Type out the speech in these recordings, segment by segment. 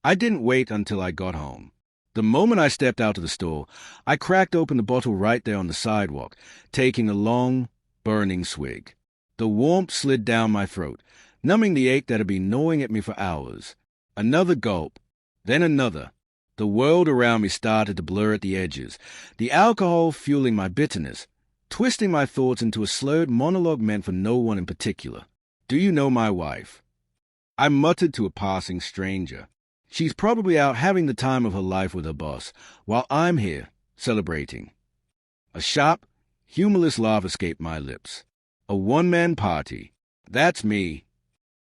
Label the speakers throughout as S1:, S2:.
S1: I didn't wait until I got home. The moment I stepped out of the store, I cracked open the bottle right there on the sidewalk, taking a long, burning swig. The warmth slid down my throat, numbing the ache that had been gnawing at me for hours. Another gulp, then another. The world around me started to blur at the edges, the alcohol fueling my bitterness, twisting my thoughts into a slurred monologue meant for no one in particular. Do you know my wife? I muttered to a passing stranger. She's probably out having the time of her life with her boss, while I'm here, celebrating. A sharp, humorless laugh escaped my lips. A one-man party. That's me.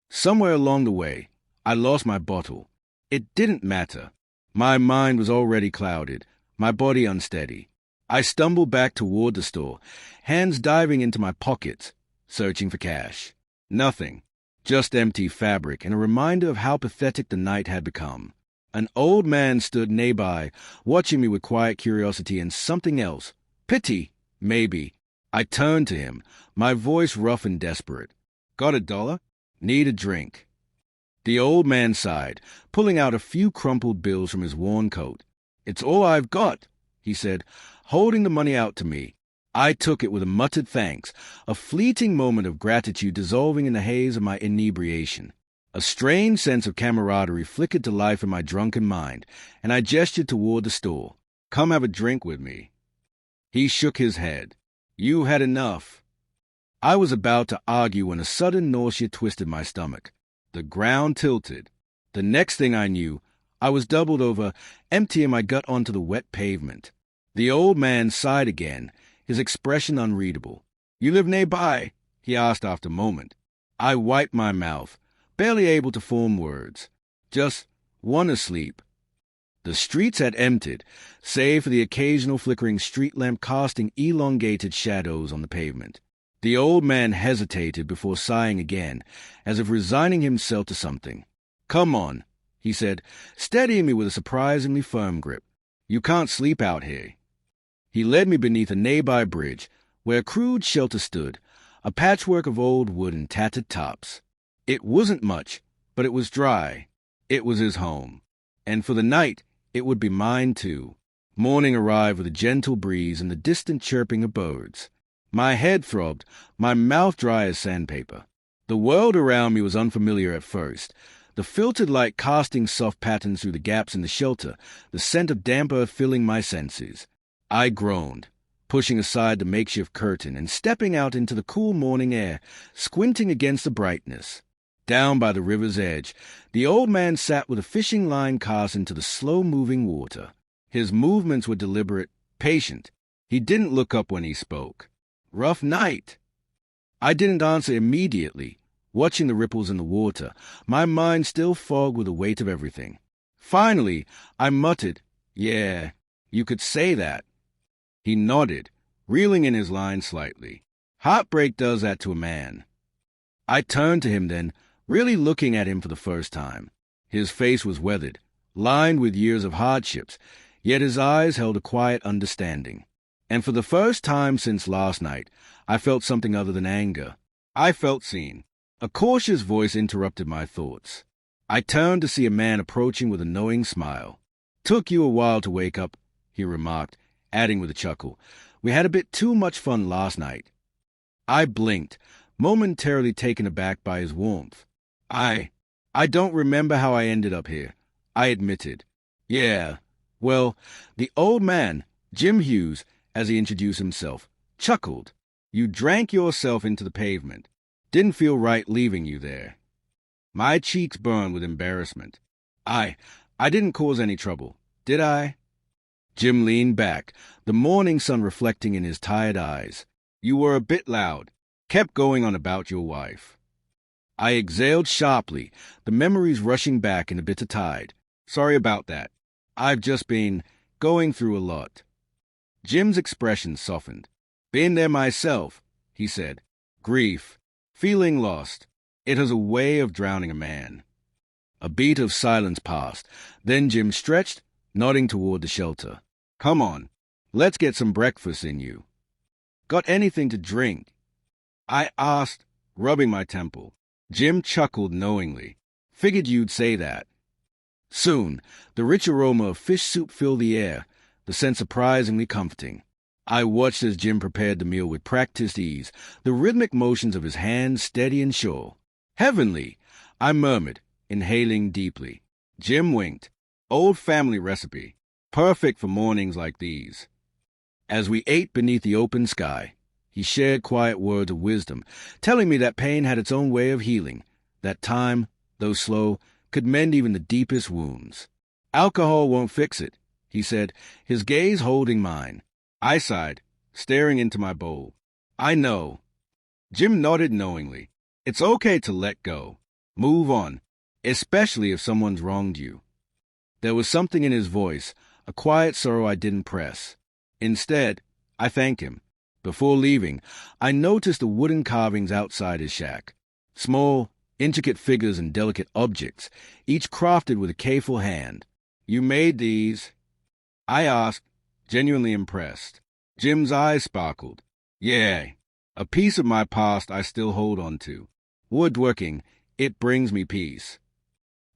S1: Somewhere along the way, I lost my bottle. It didn't matter. My mind was already clouded, my body unsteady. I stumbled back toward the store, hands diving into my pockets, searching for cash. Nothing. Just empty fabric and a reminder of how pathetic the night had become. An old man stood nearby, watching me with quiet curiosity and something else. Pity, maybe. I turned to him, my voice rough and desperate. Got $1? Need a drink. The old man sighed, pulling out a few crumpled bills from his worn coat. It's all I've got, he said, holding the money out to me. I took it with a muttered thanks, a fleeting moment of gratitude dissolving in the haze of my inebriation. A strange sense of camaraderie flickered to life in my drunken mind, and I gestured toward the store. Come have a drink with me. He shook his head. You had enough. I was about to argue when a sudden nausea twisted my stomach. The ground tilted. The next thing I knew, I was doubled over, emptying my gut onto the wet pavement. The old man sighed again, his expression unreadable. You live nearby? He asked after a moment. I wiped my mouth, barely able to form words. Just wanna sleep. The streets had emptied, save for the occasional flickering street lamp casting elongated shadows on the pavement. The old man hesitated before sighing again, as if resigning himself to something. Come on, he said, steadying me with a surprisingly firm grip. You can't sleep out here. He led me beneath a nearby bridge, where a crude shelter stood, a patchwork of old wood and tattered tops. It wasn't much, but it was dry. It was his home. And for the night, it would be mine too. Morning arrived with a gentle breeze and the distant chirping of birds. My head throbbed, my mouth dry as sandpaper. The world around me was unfamiliar at first, the filtered light casting soft patterns through the gaps in the shelter, the scent of damp earth filling my senses. I groaned, pushing aside the makeshift curtain and stepping out into the cool morning air, squinting against the brightness. Down by the river's edge, the old man sat with a fishing line cast into the slow-moving water. His movements were deliberate, patient. He didn't look up when he spoke. Rough night. I didn't answer immediately, watching the ripples in the water, my mind still fogged with the weight of everything. Finally, I muttered, Yeah, you could say that. He nodded, reeling in his line slightly. Heartbreak does that to a man. I turned to him then, really looking at him for the first time. His face was weathered, lined with years of hardships, yet his eyes held a quiet understanding. And for the first time since last night, I felt something other than anger. I felt seen. A cautious voice interrupted my thoughts. I turned to see a man approaching with a knowing smile. Took you a while to wake up, he remarked, adding with a chuckle. We had a bit too much fun last night. I blinked, momentarily taken aback by his warmth. I don't remember how I ended up here, I admitted. Yeah, well, the old man, Jim Hughes, as he introduced himself, chuckled. You drank yourself into the pavement. Didn't feel right leaving you there. My cheeks burned with embarrassment. I didn't cause any trouble, did I? Jim leaned back, the morning sun reflecting in his tired eyes. You were a bit loud. Kept going on about your wife. I exhaled sharply, the memories rushing back in a bitter tide. Sorry about that. I've just been going through a lot. Jim's expression softened. Been there myself, he said. Grief. Feeling lost. It has a way of drowning a man. A beat of silence passed. Then Jim stretched, nodding toward the shelter. Come on. Let's get some breakfast in you. Got anything to drink? I asked, rubbing my temple. Jim chuckled knowingly. Figured you'd say that. Soon, the rich aroma of fish soup filled the air, the scent surprisingly comforting. I watched as Jim prepared the meal with practiced ease, the rhythmic motions of his hands steady and sure. Heavenly, I murmured, inhaling deeply. Jim winked. Old family recipe, perfect for mornings like these. As we ate beneath the open sky, he shared quiet words of wisdom, telling me that pain had its own way of healing, that time, though slow, could mend even the deepest wounds. Alcohol won't fix it, he said, his gaze holding mine. I sighed, staring into my bowl. I know. Jim nodded knowingly. It's okay to let go. Move on, especially if someone's wronged you. There was something in his voice, a quiet sorrow I didn't press. Instead, I thanked him. Before leaving, I noticed the wooden carvings outside his shack. Small, intricate figures and delicate objects, each crafted with a careful hand. You made these? I asked, genuinely impressed. Jim's eyes sparkled. Yeah, a piece of my past I still hold on to. Woodworking, it brings me peace.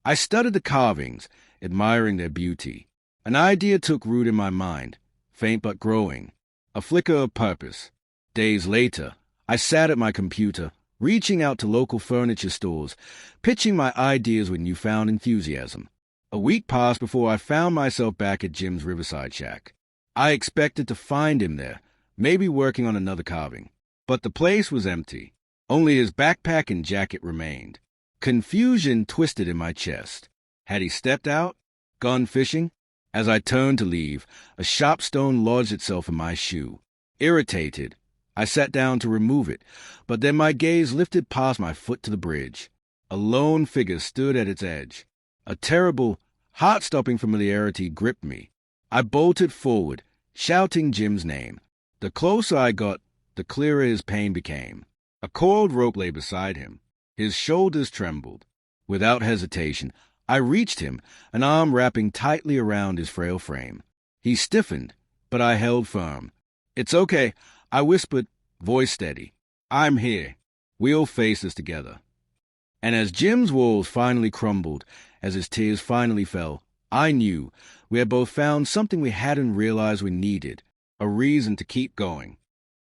S1: I studied the carvings, admiring their beauty. An idea took root in my mind, faint but growing, a flicker of purpose. Days later, I sat at my computer, reaching out to local furniture stores, pitching my ideas with newfound enthusiasm. A week passed before I found myself back at Jim's Riverside shack. I expected to find him there, maybe working on another carving. But the place was empty. Only his backpack and jacket remained. Confusion twisted in my chest. Had he stepped out? Gone fishing? As I turned to leave, a sharp stone lodged itself in my shoe. Irritated, I sat down to remove it, but then my gaze lifted past my foot to the bridge. A lone figure stood at its edge. A terrible, heart-stopping familiarity gripped me. I bolted forward, shouting Jim's name. The closer I got, the clearer his pain became. A coiled rope lay beside him. His shoulders trembled. Without hesitation, I reached him, an arm wrapping tightly around his frail frame. He stiffened, but I held firm. It's okay, I whispered, voice steady. I'm here. We'll face this together. And as Jim's walls finally crumbled, as his tears finally fell, I knew we had both found something we hadn't realized we needed, a reason to keep going.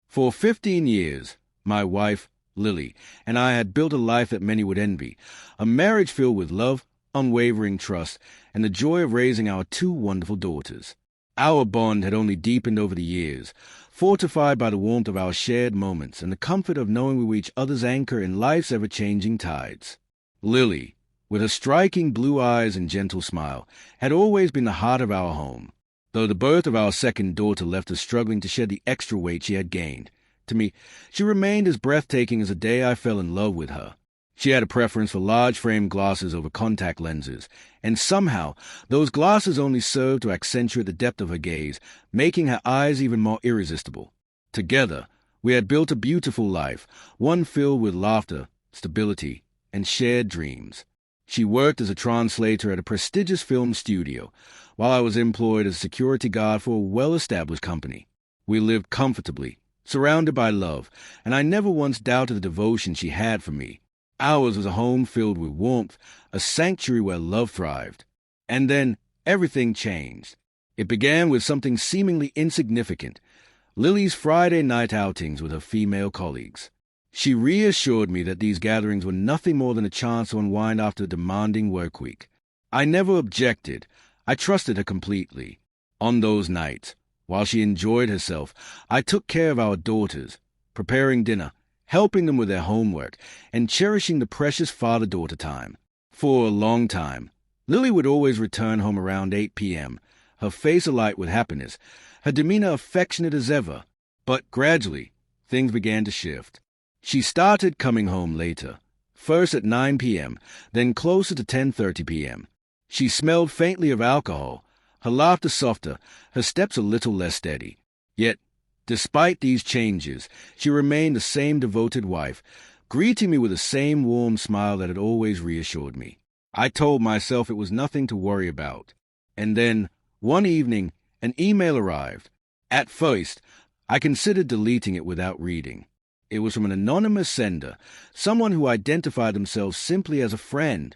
S1: For 15 years, my wife, Lily, and I had built a life that many would envy, a marriage filled with love, unwavering trust, and the joy of raising our 2 wonderful daughters. Our bond had only deepened over the years, fortified by the warmth of our shared moments and the comfort of knowing we were each other's anchor in life's ever-changing tides. Lily, with her striking blue eyes and gentle smile, had always been the heart of our home. Though the birth of our second daughter left us struggling to shed the extra weight she had gained, to me, she remained as breathtaking as the day I fell in love with her. She had a preference for large-frame glasses over contact lenses, and somehow those glasses only served to accentuate the depth of her gaze, making her eyes even more irresistible. Together, we had built a beautiful life, one filled with laughter, stability, and shared dreams. She worked as a translator at a prestigious film studio, while I was employed as a security guard for a well-established company. We lived comfortably, surrounded by love, and I never once doubted the devotion she had for me. Ours was a home filled with warmth, a sanctuary where love thrived. And then everything changed. It began with something seemingly insignificant, Lily's Friday night outings with her female colleagues. She reassured me that these gatherings were nothing more than a chance to unwind after a demanding work week. I never objected. I trusted her completely. On those nights, while she enjoyed herself, I took care of our daughters, preparing dinner, helping them with their homework, and cherishing the precious father-daughter time. For a long time, Lily would always return home around 8 p.m., her face alight with happiness, her demeanor affectionate as ever. But gradually, things began to shift. She started coming home later, first at 9 p.m., then closer to 10:30 p.m. She smelled faintly of alcohol, her laughter softer, her steps a little less steady. Yet, despite these changes, she remained the same devoted wife, greeting me with the same warm smile that had always reassured me. I told myself it was nothing to worry about. And then, one evening, an email arrived. At first, I considered deleting it without reading. It was from an anonymous sender, someone who identified themselves simply as a friend.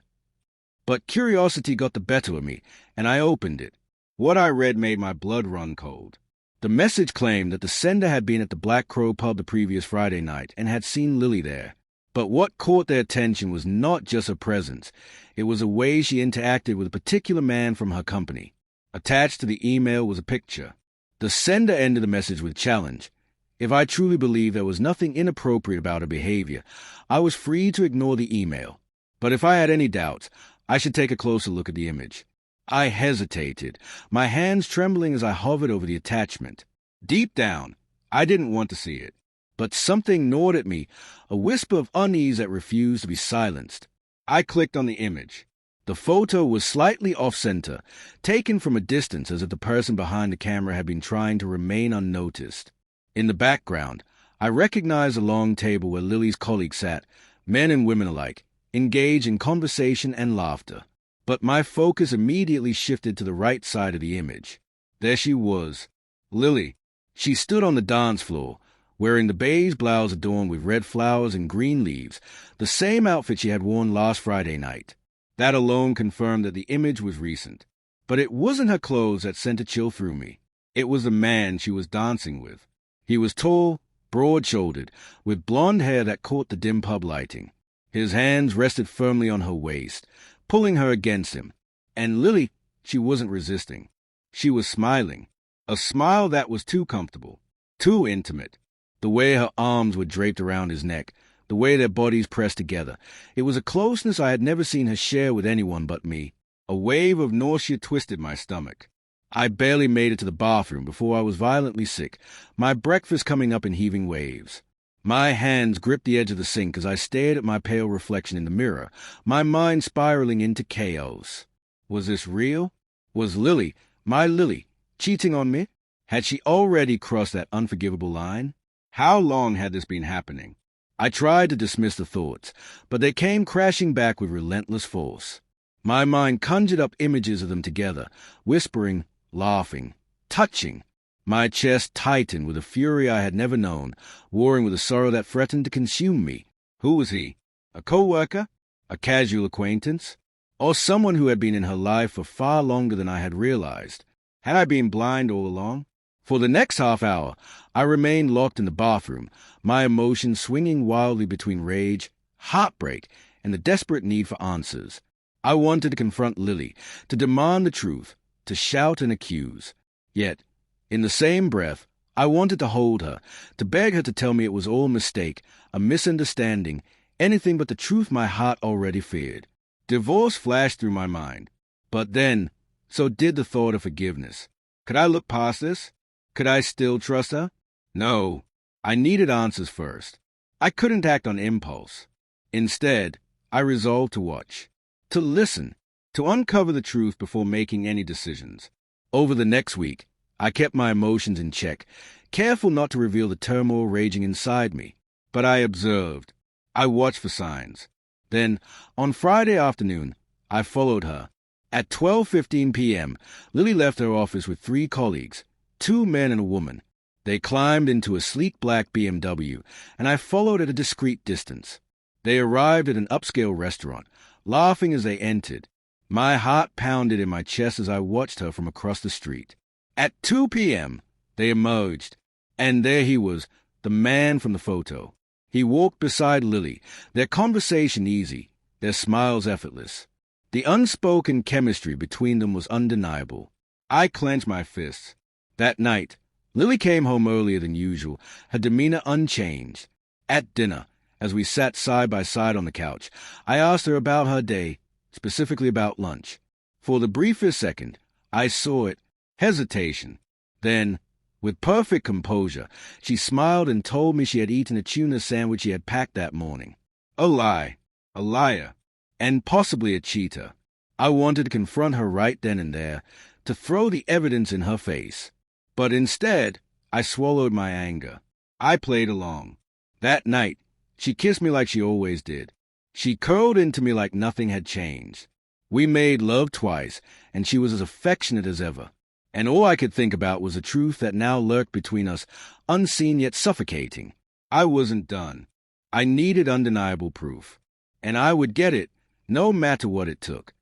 S1: But curiosity got the better of me, and I opened it. What I read made my blood run cold. The message claimed that the sender had been at the Black Crow pub the previous Friday night and had seen Lily there. But what caught their attention was not just her presence. It was a way she interacted with a particular man from her company. Attached to the email was a picture. The sender ended the message with challenge. If I truly believed there was nothing inappropriate about her behavior, I was free to ignore the email. But if I had any doubts, I should take a closer look at the image. I hesitated, my hands trembling as I hovered over the attachment. Deep down, I didn't want to see it. But something gnawed at me, a whisper of unease that refused to be silenced. I clicked on the image. The photo was slightly off-center, taken from a distance as if the person behind the camera had been trying to remain unnoticed. In the background, I recognized a long table where Lily's colleagues sat, men and women alike, engaged in conversation and laughter. But my focus immediately shifted to the right side of the image. There she was, Lily. She stood on the dance floor, wearing the beige blouse adorned with red flowers and green leaves, the same outfit she had worn last Friday night. That alone confirmed that the image was recent. But it wasn't her clothes that sent a chill through me. It was the man she was dancing with. He was tall, broad-shouldered, with blonde hair that caught the dim pub lighting. His hands rested firmly on her waist, pulling her against him. And Lily, she wasn't resisting. She was smiling. A smile that was too comfortable, too intimate. The way her arms were draped around his neck, the way their bodies pressed together. It was a closeness I had never seen her share with anyone but me. A wave of nausea twisted my stomach. I barely made it to the bathroom before I was violently sick, my breakfast coming up in heaving waves. My hands gripped the edge of the sink as I stared at my pale reflection in the mirror, my mind spiraling into chaos. Was this real? Was Lily, my Lily, cheating on me? Had she already crossed that unforgivable line? How long had this been happening? I tried to dismiss the thoughts, but they came crashing back with relentless force. My mind conjured up images of them together, whispering, laughing, touching. My chest tightened with a fury I had never known, warring with a sorrow that threatened to consume me. Who was he? A co-worker? A casual acquaintance? Or someone who had been in her life for far longer than I had realized? Had I been blind all along? For the next half hour, I remained locked in the bathroom, my emotions swinging wildly between rage, heartbreak, and the desperate need for answers. I wanted to confront Lily, to demand the truth, to shout and accuse. Yet, in the same breath, I wanted to hold her, to beg her to tell me it was all a mistake, a misunderstanding, anything but the truth my heart already feared. Divorce flashed through my mind. But then, so did the thought of forgiveness. Could I look past this? Could I still trust her? No. I needed answers first. I couldn't act on impulse. Instead, I resolved to watch, to listen, to uncover the truth before making any decisions. Over the next week, I kept my emotions in check, careful not to reveal the turmoil raging inside me. But I observed. I watched for signs. Then, on Friday afternoon, I followed her. At 12:15 p.m., Lily left her office with 3 colleagues, 2 men and a woman. They climbed into a sleek black BMW, and I followed at a discreet distance. They arrived at an upscale restaurant, laughing as they entered. My heart pounded in my chest as I watched her from across the street. At 2 p.m., they emerged, and there he was, the man from the photo. He walked beside Lily, their conversation easy, their smiles effortless. The unspoken chemistry between them was undeniable. I clenched my fists. That night, Lily came home earlier than usual, her demeanor unchanged. At dinner, as we sat side by side on the couch, I asked her about her day, specifically about lunch. For the briefest second, I saw it. Hesitation. Then, with perfect composure, she smiled and told me she had eaten a tuna sandwich she had packed that morning. A lie. A liar. And possibly a cheater. I wanted to confront her right then and there, to throw the evidence in her face. But instead, I swallowed my anger. I played along. That night, she kissed me like she always did. She curled into me like nothing had changed. We made love twice, and she was as affectionate as ever. And all I could think about was the truth that now lurked between us, unseen yet suffocating. I wasn't done. I needed undeniable proof. And I would get it, no matter what it took.